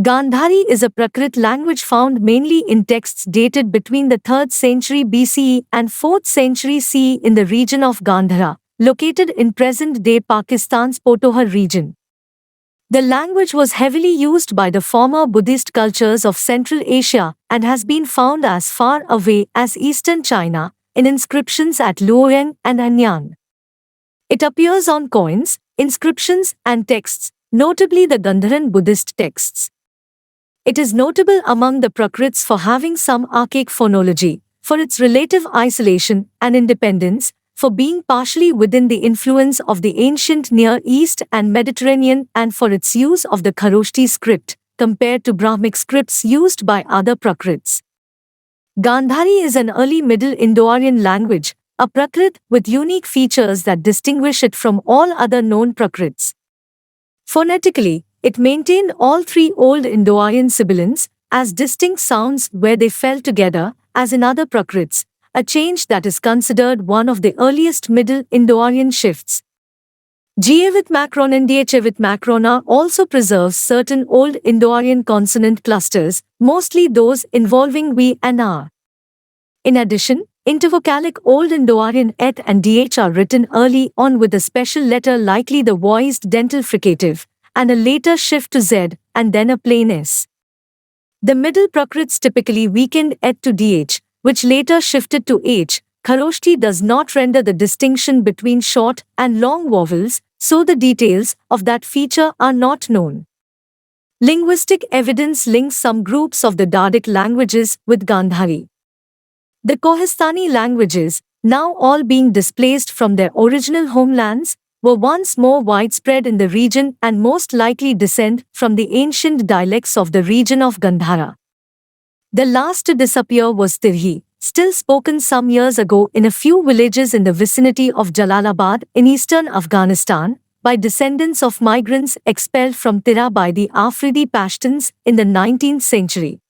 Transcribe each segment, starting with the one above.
Gandhari is a Prakrit language found mainly in texts dated between the 3rd century BCE and 4th century CE in the region of Gandhara, located in present-day Pakistan's Potohar region. The language was heavily used by the former Buddhist cultures of Central Asia and has been found as far away as eastern China, in inscriptions at Luoyang and Anyang. It appears on coins, inscriptions, and texts, notably the Gandharan Buddhist texts. It is notable among the Prakrits for having some archaic phonology, for its relative isolation and independence, for being partially within the influence of the ancient Near East and Mediterranean, and for its use of the Kharosthi script, compared to Brahmic scripts used by other Prakrits. Gandhari is an early Middle Indo-Aryan language, a Prakrit with unique features that distinguish it from all other known Prakrits. Phonetically, it maintained all three Old Indo-Aryan sibilants as distinct sounds where they fell together, as in other Prakrits, a change that is considered one of the earliest Middle Indo-Aryan shifts. Jiyavit Macron Dhyachevit Macrona also preserves certain Old Indo-Aryan consonant clusters, mostly those involving V and R. In addition, intervocalic Old Indo-Aryan et and dh are written early on with a special letter, likely the voiced dental fricative, and a later shift to Z and then a plain S. The Middle Prakrits typically weakened et to dh, which later shifted to h. Kharosthi does not render the distinction between short and long vowels, so the details of that feature are not known. Linguistic evidence links some groups of the Dardic languages with Gandhari. The Kohistani languages, now all being displaced from their original homelands, were once more widespread in the region and most likely descend from the ancient dialects of the region of Gandhara. The last to disappear was Tirhi, still spoken some years ago in a few villages in the vicinity of Jalalabad in eastern Afghanistan, by descendants of migrants expelled from Tira by the Afridi Pashtuns in the 19th century.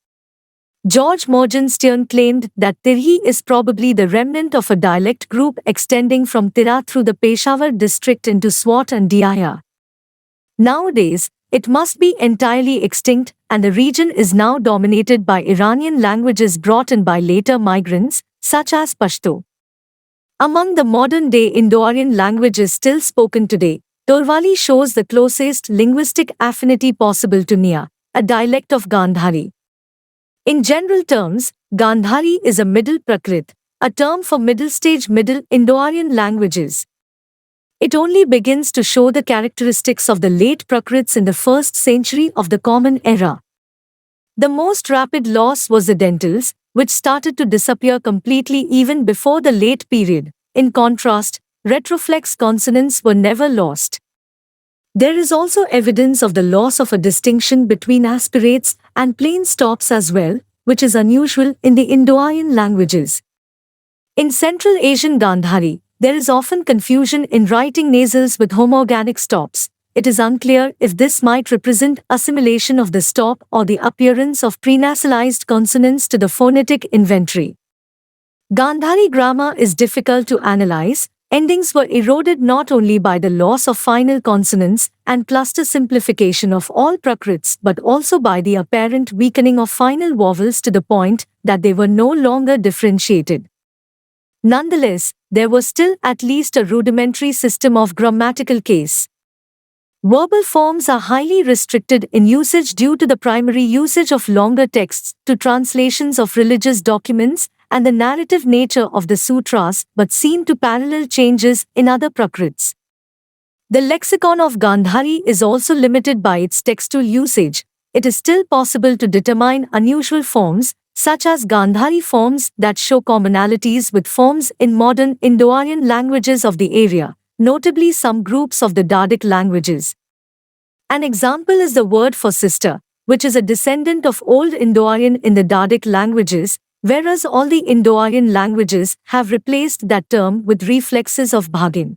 George Morgenstern claimed that Tirhi is probably the remnant of a dialect group extending from Tira through the Peshawar district into Swat and Diaya. Nowadays, it must be entirely extinct, and the region is now dominated by Iranian languages brought in by later migrants, such as Pashto. Among the modern-day Indo-Aryan languages still spoken today, Torwali shows the closest linguistic affinity possible to Nia, a dialect of Gandhari. In general terms, Gandhari is a Middle Prakrit, a term for middle-stage Middle Indo-Aryan languages. It only begins to show the characteristics of the late Prakrits in the 1st century of the Common Era. The most rapid loss was the dentals, which started to disappear completely even before the late period. In contrast, retroflex consonants were never lost. There is also evidence of the loss of a distinction between aspirates and plain stops as well, which is unusual in the Indo-Aryan languages. In Central Asian Gandhari, there is often confusion in writing nasals with homoganic stops. It is unclear if this might represent assimilation of the stop or the appearance of prenasalized consonants to the phonetic inventory. Gandhari grammar is difficult to analyze. Endings were eroded not only by the loss of final consonants and cluster simplification of all Prakrits but also by the apparent weakening of final vowels to the point that they were no longer differentiated. Nonetheless, there was still at least a rudimentary system of grammatical case. Verbal forms are highly restricted in usage due to the primary usage of longer texts to translations of religious documents and the narrative nature of the sutras, but seen to parallel changes in other Prakrits. The lexicon of Gandhari is also limited by its textual usage. It is still possible to determine unusual forms, such as Gandhari forms that show commonalities with forms in modern Indo-Aryan languages of the area, notably some groups of the Dardic languages. An example is the word for sister, which is a descendant of Old Indo-Aryan in the Dardic languages, whereas all the Indo-Aryan languages have replaced that term with reflexes of bhagin.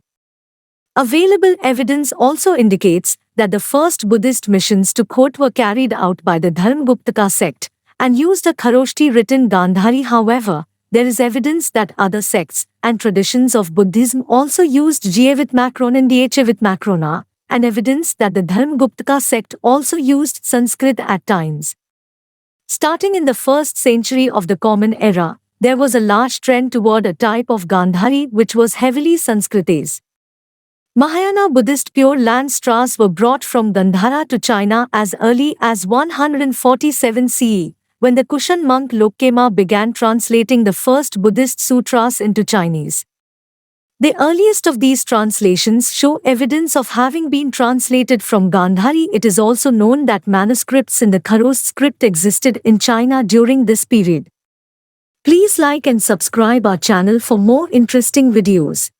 Available evidence also indicates that the first Buddhist missions to Khot were carried out by the Dharmaguptaka sect and used a Kharosthi written Gandhari. However, there is evidence that other sects and traditions of Buddhism also used Jiyavit Macron and Dhyachevit Macrona, and evidence that the Dharmaguptaka sect also used Sanskrit at times. Starting in the 1st century of the Common Era, there was a large trend toward a type of Gandhari which was heavily Sanskritized. Mahayana Buddhist Pure Land straws were brought from Gandhara to China as early as 147 CE, when the Kushan monk Lokema began translating the first Buddhist sutras into Chinese. The earliest of these translations show evidence of having been translated from Gandhari. It is also known that manuscripts in the Kharosthi script existed in China during this period. Please like and subscribe our channel for more interesting videos.